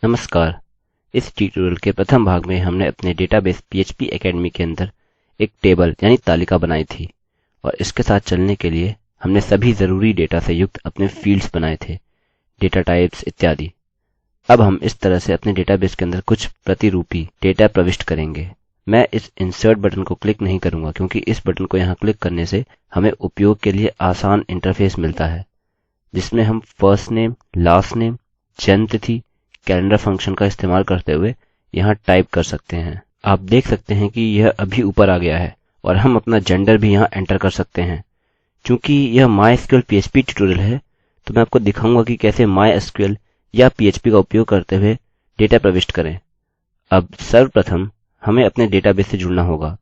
नमस्कार। इस ट्यूटोरियल के प्रथम भाग में हमने अपने डेटाबेस PHP Academy के अंदर एक टेबल यानी तालिका बनाई थी और इसके साथ चलने के लिए हमने सभी ज़रूरी डेटा से युक्त अपने फील्ड्स बनाए थे, डेटा टाइप्स इत्यादि। अब हम इस तरह से अपने डेटाबेस के अंदर कुछ प्रतिरूपी डेटा प्रविष्ट करेंगे। मैं इस इंसर्ट बटन को क्लिक नहीं करूँगा क्योंकि इस बटन को यहाँ क्लिक करने से हमें उपयोग के लिए आसान इंटरफेस मिलता है जिसमें हम फर्स्ट नेम, लास्ट नेम, जन्म तिथि, कैलेंडर फंक्शन का इस्तेमाल करते हुए यहाँ टाइप कर सकते हैं। आप देख सकते हैं कि यह अभी ऊपर आ गया है और हम अपना जेंडर भी यहाँ एंटर कर सकते हैं। चूंकि यह MySQL PHP ट्यूटोरियल है तो मैं आपको दिखाऊंगा कि कैसे MySQL या PHP का उपयोग करते हुए डेटा प्रविष्ट करें। अब सर्वप्रथम हमें अपने डेटाबेस से जुड़ना होगा।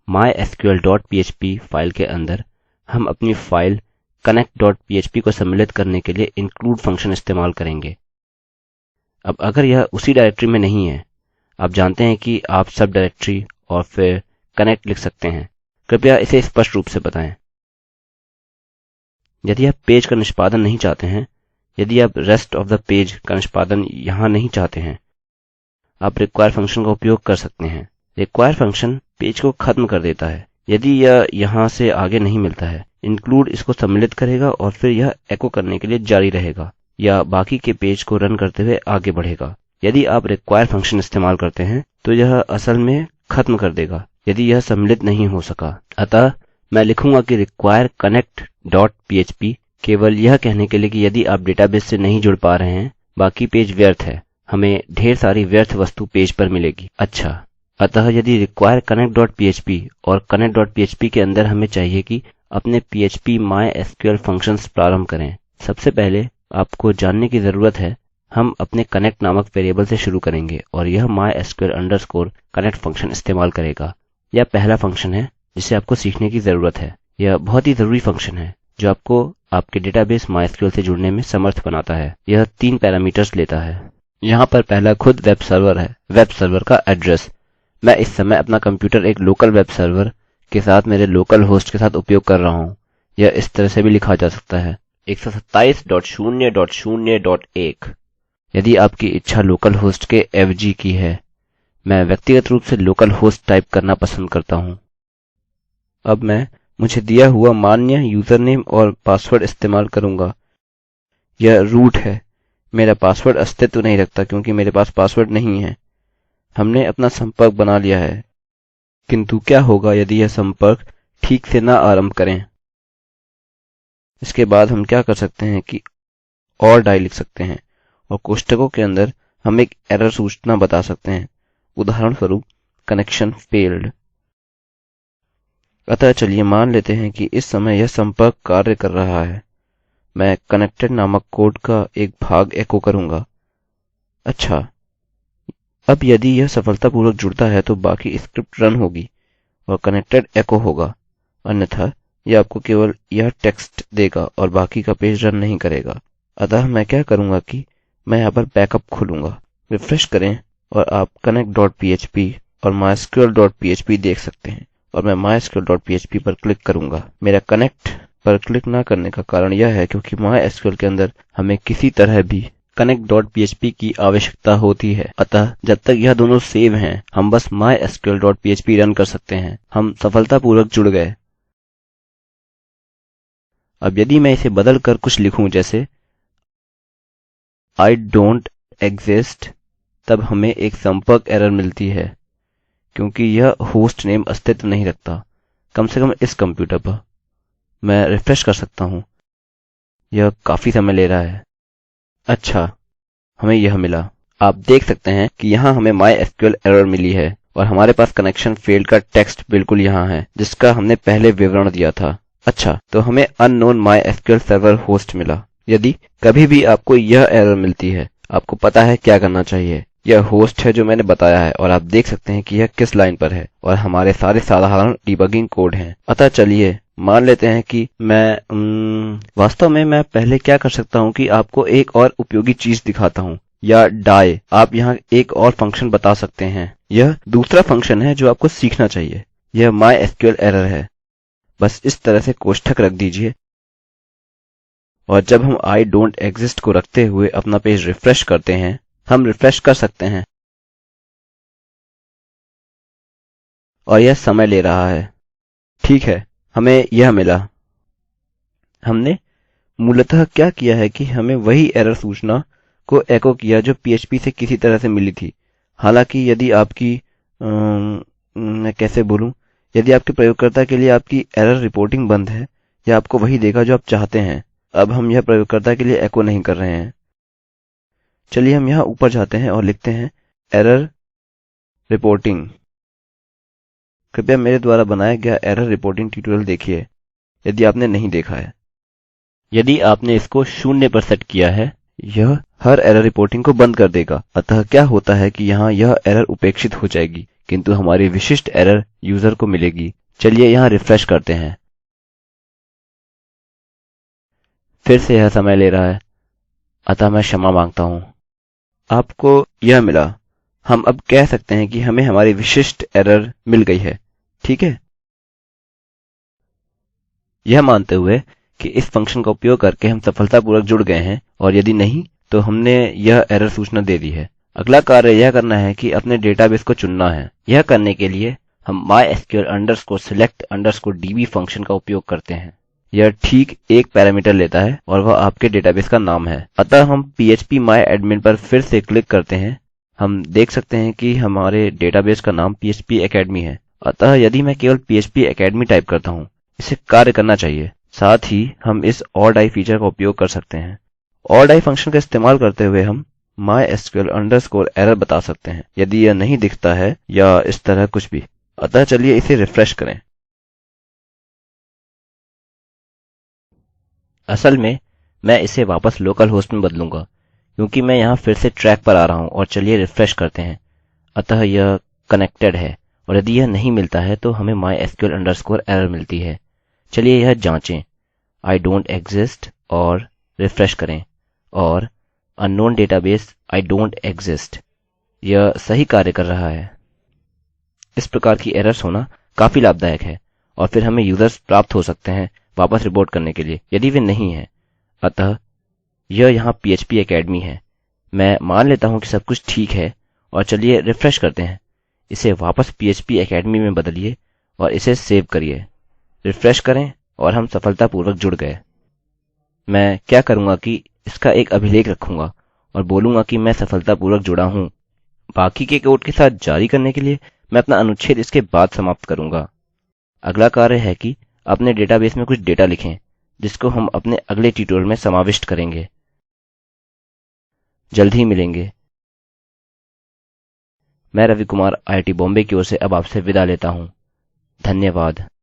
mysql.php फाइल के अंदर हम अपनी फाइल connect.php को सम्मिलित करने के लिए include फंक्शन इस्तेमाल करेंगे। अब अगर यह उसी डायरेक्टरी में नहीं है, आप जानते हैं कि आप सब डायरेक्टरी और फिर कनेक्ट लिख सकते हैं। कृपया इसे स्पष्ट रूप से बताएं। यदि आप पेज का निष्पादन नहीं चाहते हैं, यदि आप रेस्ट ऑफ द पेज का निष्पादन यहाँ नहीं चाहते हैं, आप रिक्वायर फंक्शन का उपयोग कर सकते हैं। रिक्वायर फंक्शन पेज को खत्म कर देता है यदि यह यहाँ से आगे नहीं मिलता है। इंक्लूड इसको सम्मिलित करेगा और फिर यह एको करने के लिए जारी रहेगा या बाकी के पेज को रन करते हुए आगे बढ़ेगा। यदि आप रिक्वायर फंक्शन इस्तेमाल करते हैं तो यह असल में खत्म कर देगा यदि यह सम्मिलित नहीं हो सका। अतः मैं लिखूंगा कि require connect.php केवल यह कहने के लिए कि यदि आप डेटाबेस से नहीं जुड़ पा रहे हैं, बाकी पेज व्यर्थ है, हमें ढेर सारी व्यर्थ वस्तु पेज पर मिलेगी। अच्छा, अतः यदि require connect.php और connect.php के अंदर हमें चाहिए कि अपने PHP MySQL फंक्शंस प्रारंभ करें। सबसे पहले आपको जानने की ज़रूरत है, हम अपने connect नामक वेरिएबल से शुरू करेंगे और यह mysql_connect फंक्शन इस्तेमाल करेगा। यह पहला फंक्शन है जिसे आपको सीखने की ज़रूरत है। यह बहुत ही ज़रूरी फंक्शन है जो आपको आपके डेटाबेस MySQL से जुड़ने में समर्थ बनाता है। यह 3 पैरामीटर्स लेता है। यहाँ पर पहला खुद वेब सर्वर है, वेब सर्वर का एड्रेस। मैं इस समय अपना कंप्यूटर एक लोकल वेब सर्वर के साथ मेरे लोकल होस्ट के साथ उपयोग कर रहा हूँ। यह इस तरह से भी लिखा जा सकता है 127.0.0.1। यदि आपकी इच्छा लोकल होस्ट के एवजी की है, मैं व्यक्तिगत रूप से लोकल होस्ट टाइप करना पसंद करता हूँ। अब मैं मुझे दिया हुआ मान्य यूजरनेम और पासवर्ड इस्तेमाल करूँगा। यह रूट है। मेरा पासवर्ड अस्तित्व नहीं रखता क्योंकि मेरे पास पासवर्ड नहीं है। हमने अपना संपर्क बना लिया है, किंतु क्या होगा यदि यह संपर्क ठीक से ना आरंभ करें। इसके बाद हम क्या कर सकते हैं कि और डाई लिख सकते हैं और कोष्ठकों के अंदर हम एक एरर सूचना बता सकते हैं, उदाहरणस्वरूप कनेक्शन फेल्ड। अतः चलिए मान लेते हैं कि इस समय यह संपर्क कार्य कर रहा है। मैं कनेक्टेड नामक कोड का एक भाग एको करूंगा। अच्छा, अब यदि यह सफलतापूर्वक जुड़ता है तो बाकी स्क्रिप्ट रन होगी और कनेक्टेड एको होगा, अन्यथा यह आपको केवल यह टेक्स्ट देगा और बाकी का पेज रन नहीं करेगा। अतः मैं क्या करूंगा कि मैं यहाँ पर बैकअप खोलूंगा। रिफ्रेश करें और आप connect.php और mysql.php देख सकते हैं और मैं mysql.php पर क्लिक करूंगा। मेरा कनेक्ट पर क्लिक न करने का कारण यह है क्योंकि MySQL के अंदर हमें किसी तरह भी connect.php की आवश्यकता होती है। अतः जब तक यह दोनों सेव हैं, हम बस mysql.php रन कर सकते हैं। हम सफलतापूर्वक जुड़ गए। अब यदि मैं इसे बदल कर कुछ लिखूं जैसे I don't exist, तब हमें एक संपर्क एरर मिलती है क्योंकि यह होस्ट नेम अस्तित्व नहीं रखता, कम से कम इस कंप्यूटर पर। मैं रिफ्रेश कर सकता हूँ। यह काफी समय ले रहा है। अच्छा, हमें यह मिला। आप देख सकते हैं कि यहाँ हमें MySQL एरर मिली है और हमारे पास कनेक्शन फेल्ड का टेक्स्ट बिल्कुल यहाँ है जिसका हमने पहले विवरण दिया था। अच्छा, तो हमें अननोन MySQL सर्वर होस्ट मिला। यदि कभी भी आपको यह एरर मिलती है, आपको पता है क्या करना चाहिए। यह होस्ट है जो मैंने बताया है और आप देख सकते हैं कि यह किस लाइन पर है और हमारे सारे साधारण डिबगिंग कोड हैं। अतः चलिए मान लेते हैं कि वास्तव में मैं पहले क्या कर सकता हूँ कि आपको एक और उपयोगी चीज दिखाता हूँ। या डाई, आप यहाँ एक और फंक्शन बता सकते हैं। यह दूसरा फंक्शन है जो आपको सीखना चाहिए। यह MySQL एरर है। बस इस तरह से कोष्ठक रख दीजिए और जब हम I don't exist को रखते हुए अपना पेज रिफ्रेश करते हैं हम रिफ्रेश कर सकते हैं और यह समय ले रहा है। ठीक है, हमें यह मिला। हमने मूलतः क्या किया है कि हमें वही एरर सूचना को एको किया जो पीएचपी से किसी तरह से मिली थी। हालांकि यदि आपकी मैं कैसे बोलूं, यदि आपके प्रयोगकर्ता के लिए आपकी एरर रिपोर्टिंग बंद है, यह आपको वही देगा जो आप चाहते हैं। अब हम यह प्रयोगकर्ता के लिए एको नहीं कर रहे हैं। चलिए हम यहाँ ऊपर जाते हैं और लिखते हैं एरर रिपोर्टिंग। कृपया मेरे द्वारा बनाया गया एरर रिपोर्टिंग ट्यूटोरियल देखिए यदि आपने नहीं देखा है। यदि आपने इसको 0 पर सेट किया है, यह हर एरर रिपोर्टिंग को बंद कर देगा। अतः क्या होता है कि यहाँ यह एरर उपेक्षित हो जाएगी, किंतु हमारी विशिष्ट एरर यूजर को मिलेगी। चलिए यहाँ रिफ्रेश करते हैं। फिर से यह समय ले रहा है, अतः मैं क्षमा मांगता हूँ। आपको यह मिला। हम अब कह सकते हैं कि हमें हमारी विशिष्ट एरर मिल गई है। ठीक है, यह मानते हुए कि इस फंक्शन का उपयोग करके हम सफलतापूर्वक जुड़ गए हैं, और यदि नहीं तो हमने यह एरर सूचना दे दी है। अगला कार्य यह करना है कि अपने डेटाबेस को चुनना है। यह करने के लिए हम mysql _select _db फंक्शन का उपयोग करते हैं। यह ठीक एक पैरामीटर लेता है और वह आपके डेटाबेस का नाम है। अतः हम php my admin पर फिर से क्लिक करते हैं। हम देख सकते हैं कि हमारे डेटाबेस का नाम php academy है। अतः यदि मैं केवल php academy टाइप करता हूँ, इसे कार्य करना चाहिए। साथ ही हम इस or die फीचर का उपयोग कर सकते हैं। or die फंक्शन का इस्तेमाल करते हुए हम mysql error बता सकते हैं यदि यह नहीं दिखता है या इस तरह कुछ भी। अतः चलिए इसे रिफ्रेश करें। असल में मैं इसे वापस लोकल होस्ट में बदलूंगा क्योंकि मैं यहाँ फिर से ट्रैक पर आ रहा हूँ। और चलिए रिफ्रेश करते हैं। अतः यह कनेक्टेड है, और यदि यह नहीं मिलता है तो हमें mysql error मिलती है। चलिए यह जाँचें I don't exist और रिफ्रेश करें, और unknown database I don't exist। यह सही कार्य कर रहा है। इस प्रकार की एरर्स होना काफी लाभदायक है, और फिर हमें यूजर्स प्राप्त हो सकते हैं वापस रिपोर्ट करने के लिए यदि वे नहीं हैं। अतः यह यहाँ php academy है। मैं मान लेता हूँ कि सब कुछ ठीक है, और चलिए रिफ्रेश करते हैं। इसे वापस php academy में बदलिए और इसे सेव करिए। रिफ्रेश करें और हम सफलतापूर्वक जुड़ गए। मैं क्या करूँगा कि इसका एक अभिलेख रखूँगा और बोलूँगा कि मैं सफलतापूर्वक जुड़ा हूँ। बाकी के कोड के साथ जारी करने के लिए मैं अपना अनुच्छेद इसके बाद समाप्त करूँगा। अगला कार्य है कि अपने डेटाबेस में कुछ डेटा लिखें जिसको हम अपने अगले ट्यूटोरियल में समाविष्ट करेंगे। जल्द ही मिलेंगे। मैं रवि कुमार IIT बॉम्बे की ओर से अब आपसे विदा लेता हूँ। धन्यवाद।